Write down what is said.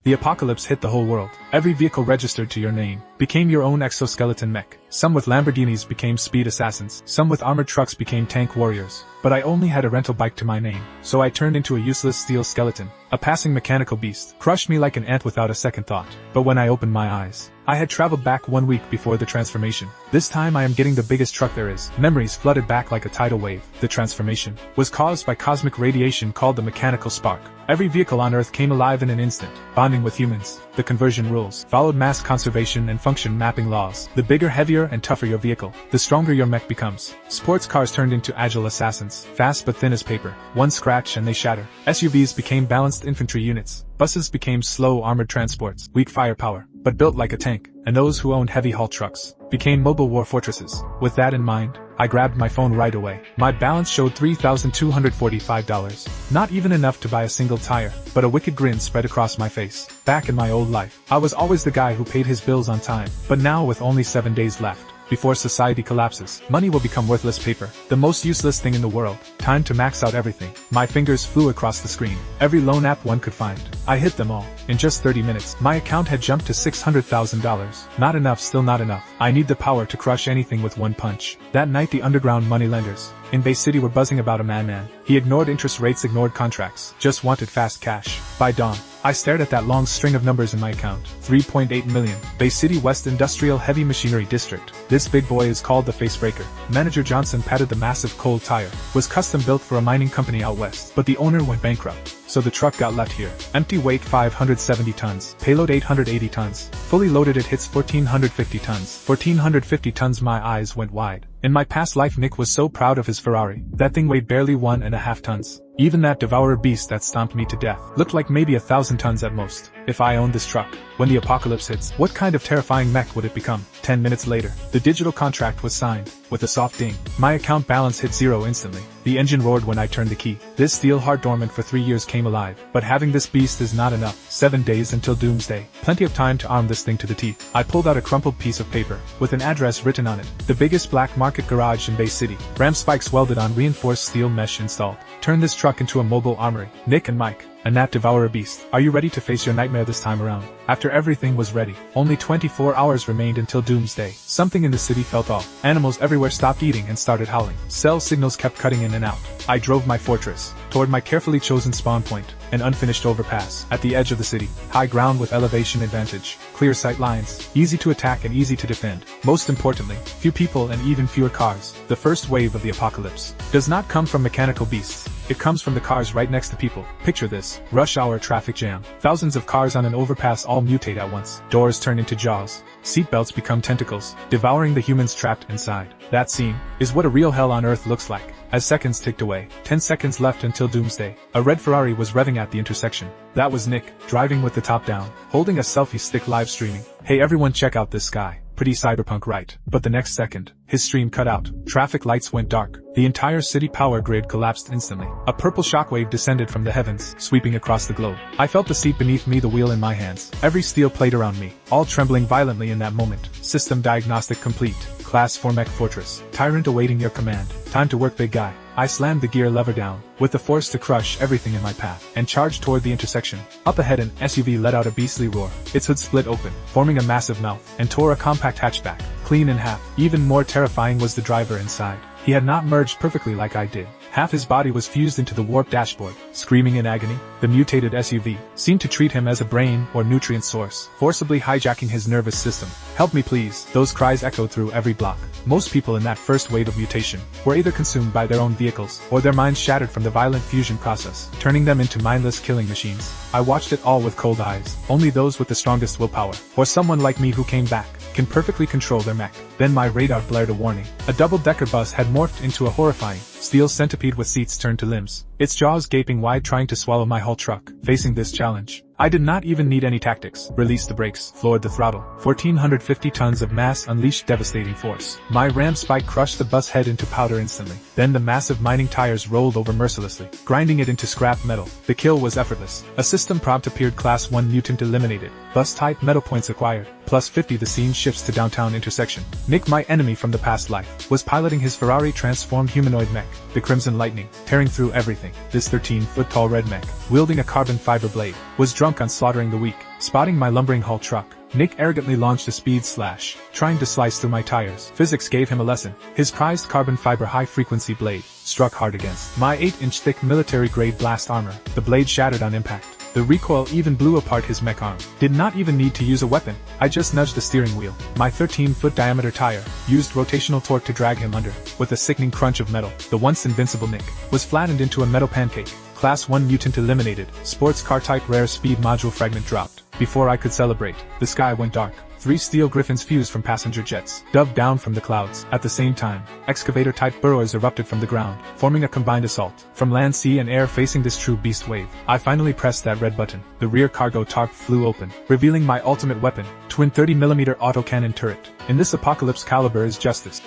The apocalypse hit the whole world. Every vehicle registered to your name became your own exoskeleton mech. Some with Lamborghinis became speed assassins. Some with armored trucks became tank warriors. But I only had a rental bike to my name, so I turned into a useless steel skeleton. A passing mechanical beast crushed me like an ant without a second thought. But when I opened my eyes, I had traveled back 1 week before the transformation. This time I am getting the biggest truck there is. Memories flooded back like a tidal wave. The transformation was caused by cosmic radiation called the mechanical spark. Every vehicle on Earth came alive in an instant, bonding with humans. The conversion rules followed mass conservation and function mapping laws. The bigger, heavier, and tougher your vehicle, the stronger your mech becomes. Sports cars turned into agile assassins, fast but thin as paper. One scratch and they shatter. SUVs became balanced infantry units. Buses became slow armored transports, weak firepower, but built like a tank. And those who owned heavy haul trucks became mobile war fortresses. With that in mind, I grabbed my phone right away. My balance showed $3,245. Not even enough to buy a single tire, but a wicked grin spread across my face. Back in my old life, I was always the guy who paid his bills on time. But now with only 7 days left, before society collapses, money will become worthless paper, the most useless thing in the world. Time to max out everything. My fingers flew across the screen. Every loan app one could find. I hit them all. In just 30 minutes, my account had jumped to $600,000. Not enough, still not enough. I need the power to crush anything with one punch. That night the underground moneylenders in Bay City were buzzing about a madman. He ignored interest rates, ignored contracts, just wanted fast cash. By dawn, I stared at that long string of numbers in my account. 3.8 million. Bay City West Industrial Heavy Machinery District. This big boy is called the Facebreaker. Manager Johnson patted the massive cold tire. Was custom built for a mining company out west, but the owner went bankrupt, so the truck got left here. Empty weight 570 tons. Payload 880 tons. Fully loaded it hits 1450 tons. 1450 tons. My eyes went wide. In my past life Nick was so proud of his Ferrari. That thing weighed barely 1.5 tons. Even that devourer beast that stomped me to death looked like maybe 1,000 tons at most. If I owned this truck, when the apocalypse hits, what kind of terrifying mech would it become? 10 minutes later, the digital contract was signed. With a soft ding, my account balance hit zero instantly. The engine roared when I turned the key. This steel heart dormant for 3 years came alive. But having this beast is not enough. 7 days until doomsday. Plenty of time to arm this thing to the teeth. I pulled out a crumpled piece of paper, with an address written on it. The biggest black market garage in Bay City. Ram spikes welded on, reinforced steel mesh installed. Turn this truck into a mobile armory. Nick and Mike, a gnat devourer beast. Are you ready to face your nightmare this time around? After everything was ready, only 24 hours remained until doomsday. Something in the city felt off. Animals everywhere stopped eating and started howling. Cell signals kept cutting in and out. I drove my fortress toward my carefully chosen spawn point, an unfinished overpass at the edge of the city. High ground with elevation advantage, clear sight lines, easy to attack and easy to defend. Most importantly, few people and even fewer cars. The first wave of the apocalypse does not come from mechanical beasts. It comes from the cars right next to people. Picture this: rush hour traffic jam. Thousands of cars on an overpass all mutate at once. Doors turn into jaws. Seatbelts become tentacles, devouring the humans trapped inside. That scene is what a real hell on Earth looks like. As seconds ticked away, 10 seconds left until doomsday, a red Ferrari was revving at the intersection. That was Nick, driving with the top down, holding a selfie stick live streaming. Hey everyone, check out this guy. Pretty cyberpunk, right? But the next second, his stream cut out. Traffic lights went dark. The entire city power grid collapsed instantly. A purple shockwave descended from the heavens, sweeping across the globe. I felt the seat beneath me, the wheel in my hands, every steel plate around me, all trembling violently in that moment. System diagnostic complete. Class 4 mech fortress. Tyrant awaiting your command. Time to work, big guy. I slammed the gear lever down, with the force to crush everything in my path, and charged toward the intersection. Up ahead an SUV let out a beastly roar. Its hood split open, forming a massive mouth, and tore a compact hatchback clean in half. Even more terrifying was the driver inside. He had not merged perfectly like I did. Half his body was fused into the warped dashboard. Screaming in agony, the mutated SUV seemed to treat him as a brain or nutrient source, forcibly hijacking his nervous system. Help me please, those cries echoed through every block. Most people in that first wave of mutation were either consumed by their own vehicles, or their minds shattered from the violent fusion process, turning them into mindless killing machines. I watched it all with cold eyes. Only those with the strongest willpower, or someone like me who came back, can perfectly control their mech. Then my radar blared a warning. A double-decker bus had morphed into a horrifying steel centipede with seats turned to limbs, its jaws gaping wide trying to swallow my whole truck. Facing this challenge, I did not even need any tactics. Released the brakes, floored the throttle. 1,450 tons of mass unleashed devastating force. My ram spike crushed the bus head into powder instantly. Then the massive mining tires rolled over mercilessly, grinding it into scrap metal. The kill was effortless. A system prompt appeared. Class 1 mutant eliminated. Bus type metal points acquired. Plus 50. The scene shifts to downtown intersection. Nick, my enemy from the past life, was piloting his Ferrari transformed humanoid mech. the Crimson Lightning, tearing through everything. This 13-foot-tall red mech, wielding a carbon fiber blade, was drunk on slaughtering the weak. Spotting my lumbering hull truck, Nick arrogantly launched a speed slash, trying to slice through my tires. Physics gave him a lesson. His prized carbon fiber high-frequency blade struck hard against my 8-inch thick military-grade blast armor. The blade shattered on impact. The recoil even blew apart his mech arm. Did not even need to use a weapon. I just nudged the steering wheel. My 13-foot diameter tire used rotational torque to drag him under. With a sickening crunch of metal, the once invincible Nick was flattened into a metal pancake. Class 1 mutant eliminated. Sports car type rare speed module fragment dropped. Before I could celebrate, the sky went dark. 3 steel griffins fused from passenger jets, dove down from the clouds. At the same time, excavator-type burrows erupted from the ground, forming a combined assault. From land, sea and air facing this true beast wave, I finally pressed that red button. The rear cargo tarp flew open, revealing my ultimate weapon, twin 30mm autocannon turret. In this apocalypse, caliber is justice.